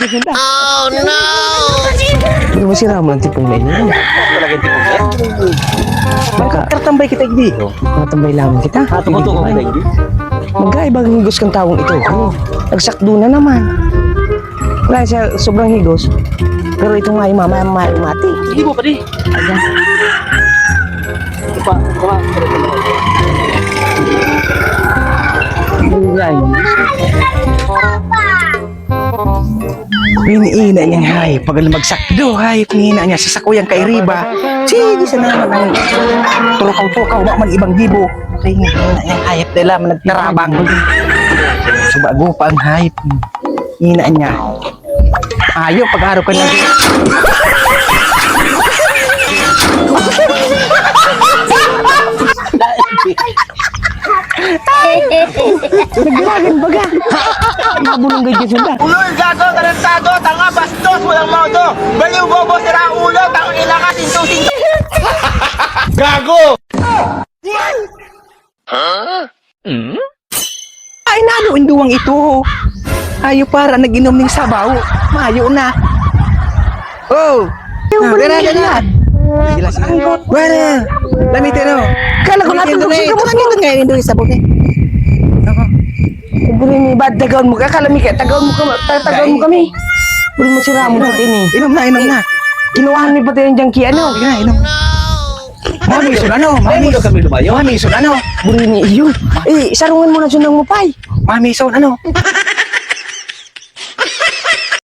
dyan. Oh no! Hindi mo sira mo ng tipong na inyo. Talaga yung tipong yan. Magkatambay kita dito. Magkatambay lamang kita. Tuko-tuko kita hindi. Magkaibang higos kang tawong ito. Nagsakdo na naman. Wala siya sobrang higos. Pero ito nga yung mati. Hindi mo pa di. Ayan. Pa. Iniina niya hay. Pag magsakdo hay. Iniina niya sa sakuyang kay Riba. Sige sa naman ang turukaw-tukaw. Wala man ibang gibo. Kaya iniina niya hayop nila man nagtarabang. Subago pa ang hayop. Iniina niya. Ayaw pag-araw ka na. Naglagan baga. Mabulong ganyan sila. Ulol, gago, tarantado, tanga, bastos, walang modo. Baliw, bobo, sira ulo, tango nila ka, sinto-sinto. Gago! Ay, naluin duwang ito. Ayaw para nag-inom ng sabaw. Mayo na. Oh! Gana. Bueno, lamitin mo. Kala ko natin sigaw mo na ngayon yung doon sa buti. Buli ni bad tagawan mo ka, kala mi ka, tagawan mo kami. Buli mo si Ramon sa tini. Inom na. Kinuhaan mi pati yung jangki, ano? Inom. Mami, isun ano? Mami, kami lumayo. Mami, isun ano? Buli ni iyon. Sarungan mo na dyan ng mupay. Mami, isun ano?